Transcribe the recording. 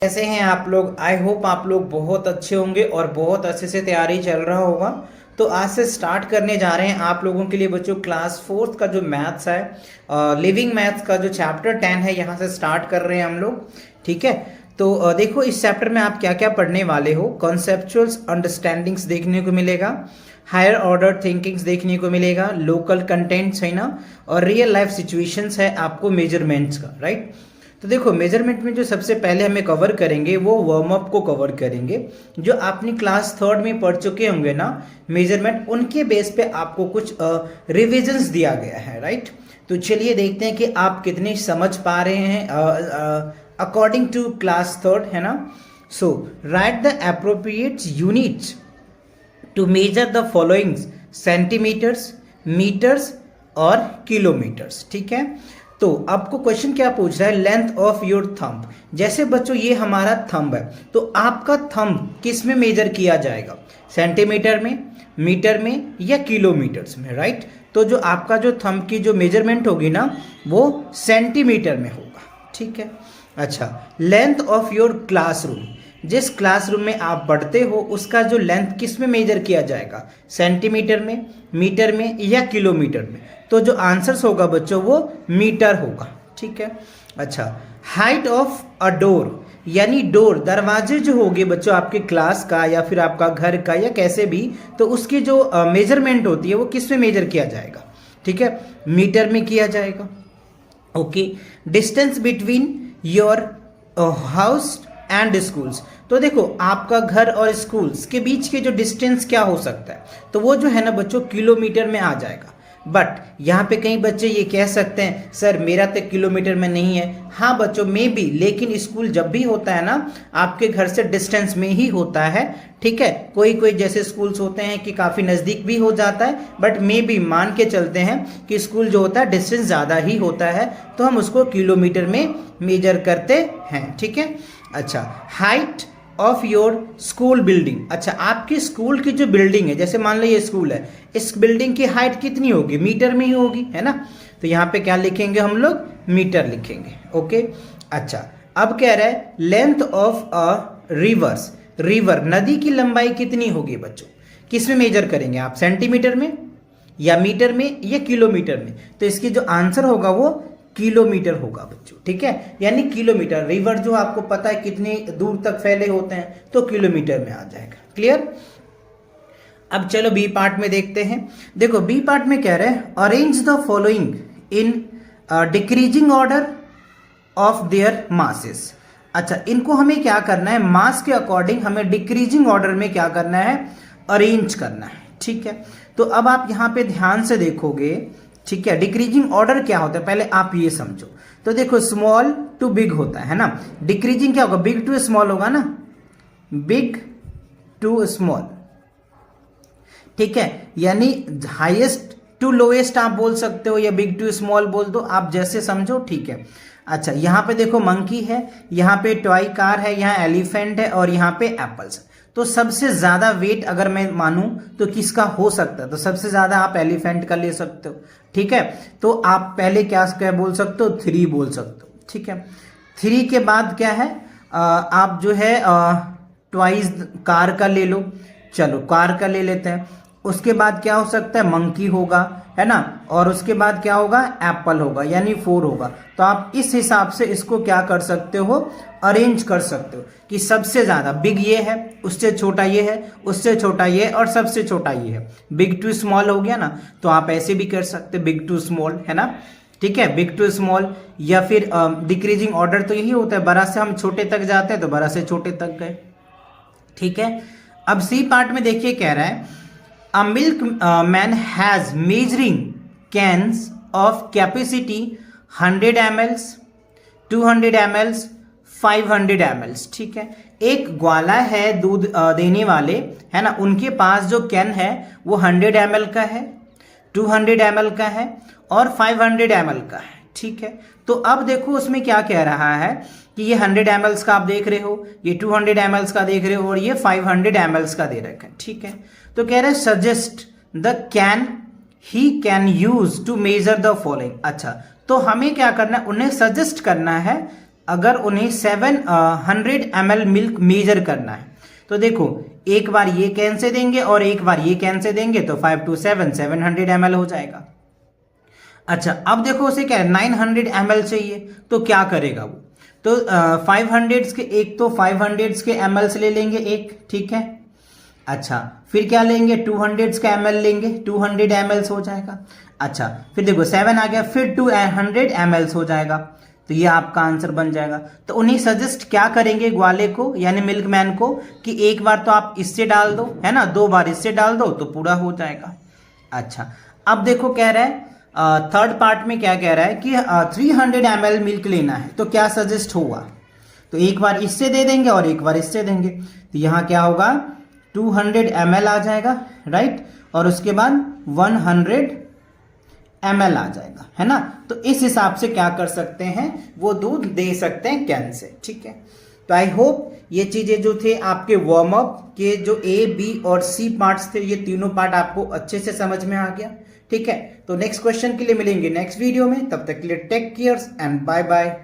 कैसे हैं आप लोग। आई होप आप लोग बहुत अच्छे होंगे और बहुत अच्छे से तैयारी चल रहा होगा। तो आज से स्टार्ट करने जा रहे हैं आप लोगों के लिए बच्चों क्लास 4th का जो मैथ्स है, लिविंग मैथ्स का जो चैप्टर 10 है, यहाँ से स्टार्ट कर रहे हैं हम लोग। ठीक है, तो देखो इस चैप्टर में आप क्या क्या पढ़ने वाले हो। कॉन्सेप्चुअल्स अंडरस्टैंडिंग्स देखने को मिलेगा, हायर ऑर्डर थिंकिंग्स देखने को मिलेगा, लोकल कंटेंट्स है ना, और रियल लाइफ सिचुएशंस है आपको मेजरमेंट्स का, राइट। तो देखो मेजरमेंट में जो सबसे पहले हमें कवर करेंगे वो वार्म अप को कवर करेंगे, जो आपने क्लास 3rd में पढ़ चुके होंगे ना मेजरमेंट, उनके बेस पे आपको कुछ रिविजन्स दिया गया है, राइट। तो चलिए देखते हैं कि आप कितने समझ पा रहे हैं अकॉर्डिंग टू क्लास 3rd, है ना। So write the appropriate units to measure the following centimetres, metres और किलोमीटर्स। ठीक है, तो आपको क्वेश्चन क्या पूछ रहा है, लेंथ ऑफ योर थंब। जैसे बच्चों ये हमारा थंब है, तो आपका थंब किस में मेजर किया जाएगा, सेंटीमीटर में, मीटर में या किलोमीटर्स में, राइट। तो जो आपका जो थंब की जो मेजरमेंट होगी ना वो सेंटीमीटर में होगा। ठीक है, अच्छा, लेंथ ऑफ योर क्लासरूम, जिस क्लासरूम में आप पढ़ते हो उसका जो लेंथ किस में मेजर किया जाएगा, सेंटीमीटर में, मीटर में या किलोमीटर में। तो जो आंसर्स होगा बच्चों वो मीटर होगा। ठीक है, अच्छा, हाइट ऑफ अ डोर, यानी डोर दरवाजे जो होंगे बच्चों आपके क्लास का या फिर आपका घर का या कैसे भी, तो उसकी जो मेजरमेंट होती है वो किस में मेजर किया जाएगा, ठीक है, मीटर में किया जाएगा। Okay, distance between your house and schools, तो देखो आपका घर और स्कूल्स के बीच के जो डिस्टेंस क्या हो सकता है, तो वो जो है ना बच्चों किलोमीटर में आ जाएगा। बट यहाँ पे कई बच्चे ये कह सकते हैं सर मेरा तो किलोमीटर में नहीं है। हाँ बच्चों में भी, लेकिन स्कूल जब भी होता है ना आपके घर से डिस्टेंस में ही होता है। ठीक है, कोई कोई जैसे स्कूल्स होते हैं कि काफ़ी नज़दीक भी हो जाता है, बट में भी मान के चलते हैं कि स्कूल जो होता है डिस्टेंस ज़्यादा ही होता है, तो हम उसको किलोमीटर में मेजर करते हैं। ठीक है, अच्छा, height of your school building, अच्छा आपकी स्कूल की जो बिल्डिंग है, जैसे मान लो ये स्कूल है, इस बिल्डिंग की हाइट कितनी होगी, मीटर में ही होगी, है ना। तो यहाँ पे क्या लिखेंगे हम लोग, मीटर लिखेंगे। ओके, अच्छा, अब कह रहा है length of a reverse, river नदी की लंबाई कितनी होगी बच्चों, किस में मेजर करेंगे आप, सेंटीमीटर में या मीटर में या किलोमीटर में। तो इसकी जो आंसर होगा वो किलोमीटर होगा बच्चों। ठीक है, यानी किलोमीटर, रिवर जो आपको पता है कितनी दूर तक फैले होते हैं, तो किलोमीटर में आ जाएगा। क्लियर। अब चलो बी पार्ट में देखते हैं। देखो बी पार्ट में कह रहे हैं arrange the following in decreasing order of their masses. अच्छा, इनको हमें क्या करना है, मास के अकॉर्डिंग हमें डिक्रीजिंग ऑर्डर में क्या करना है, अरेंज करना है। ठीक है, तो अब आप यहां पे ध्यान से देखोगे, ठीक है, डिक्रीजिंग ऑर्डर क्या होता है पहले आप ये समझो। तो देखो स्मॉल टू बिग होता है ना, डिक्रीजिंग क्या होगा, बिग टू स्मॉल होगा ना, बिग टू स्मॉल। ठीक है, यानी हाईएस्ट टू लोएस्ट आप बोल सकते हो या बिग टू स्मॉल बोल दो, आप जैसे समझो। ठीक है, अच्छा, यहाँ पे देखो मंकी है, यहाँ पे टॉय कार है, यहाँ एलिफेंट है और यहाँ पे एप्पल्स है। तो सबसे ज्यादा वेट अगर मैं मानूं तो किसका हो सकता है, तो सबसे ज्यादा आप एलिफेंट का ले सकते हो। ठीक है, तो आप पहले क्या बोल सकते हो, 3 बोल सकते हो। ठीक है, 3 के बाद क्या है, आप जो है ट्वाइस कार का ले लो, चलो कार का ले लेते हैं। उसके बाद क्या हो सकता है, मंकी होगा, है ना, और उसके बाद क्या होगा, एप्पल होगा, यानी 4 होगा। तो आप इस हिसाब से इसको क्या कर सकते हो, अरेंज कर सकते हो कि सबसे ज्यादा बिग ये है, उससे छोटा ये है, उससे छोटा ये है और सबसे छोटा ये है। बिग टू स्मॉल हो गया ना, तो आप ऐसे भी कर सकते बिग टू स्मॉल, है ना। ठीक है, बिग टू स्मॉल, या फिर डिक्रीजिंग ऑर्डर तो यही होता है, बड़ा से हम छोटे तक जाते हैं तो बड़ा से छोटे तक गए। ठीक है, अब सी पार्ट में देखिए कह रहा है A milkman has measuring cans of capacity 100 ml, 200 ml, 500 ml। ठीक है, एक ग्वाला है दूध देने वाले, है ना, उनके पास जो कैन है वो 100 ml का है, 200 ml का है और 500 ml का है। ठीक है, तो अब देखो उसमें क्या कह रहा है कि ये 100 ml का आप देख रहे हो, ये 200 ml का देख रहे हो और ये 500 ml का दे रखा है। ठीक है, तो कह रहे हैं suggest the can he can use to measure the following. अच्छा, तो हमें क्या करना है, उन्हें सजेस्ट करना है अगर उन्हें 700 ml मिल्क मेजर करना है तो देखो एक बार ये कैन से देंगे और एक बार ये कैन से देंगे तो 5 to 7 700 ml हो जाएगा। अच्छा अब देखो उसे क्या है 900 ml चाहिए तो क्या करेगा वो, तो 500 के एक तो 500 के ml ले लेंगे एक, ठीक है। अच्छा फिर क्या लेंगे 200 का ml लेंगे, 200 ml हो जाएगा। अच्छा फिर देखो 7 आ गया, फिर 200 ml हो जाएगा, तो ये आपका आंसर बन जाएगा। तो उन्हें सजेस्ट क्या करेंगे ग्वाले को यानी मिल्कमैन को कि एक बार तो आप इससे डाल दो, है ना, 2 बार इससे डाल दो तो पूरा हो जाएगा। अच्छा अब देखो कह रहा है थर्ड पार्ट में क्या कह रहा है कि 300 ml मिल्क लेना है तो क्या सजेस्ट होगा, तो एक बार इससे दे देंगे और एक बार इससे देंगे, तो यहाँ क्या होगा 200 ml आ जाएगा, राइट, और उसके बाद 100 ml आ जाएगा, है ना। तो इस हिसाब से क्या कर सकते हैं वो दूध दे सकते हैं कैन से, ठीक है। तो आई होप ये चीजें जो थे आपके वार्म अप के जो ए बी और सी पार्ट्स थे ये तीनों पार्ट आपको अच्छे से समझ में आ गया, ठीक है। तो नेक्स्ट क्वेश्चन के लिए मिलेंगे नेक्स्ट वीडियो में, तब तक के लिए take care and bye bye.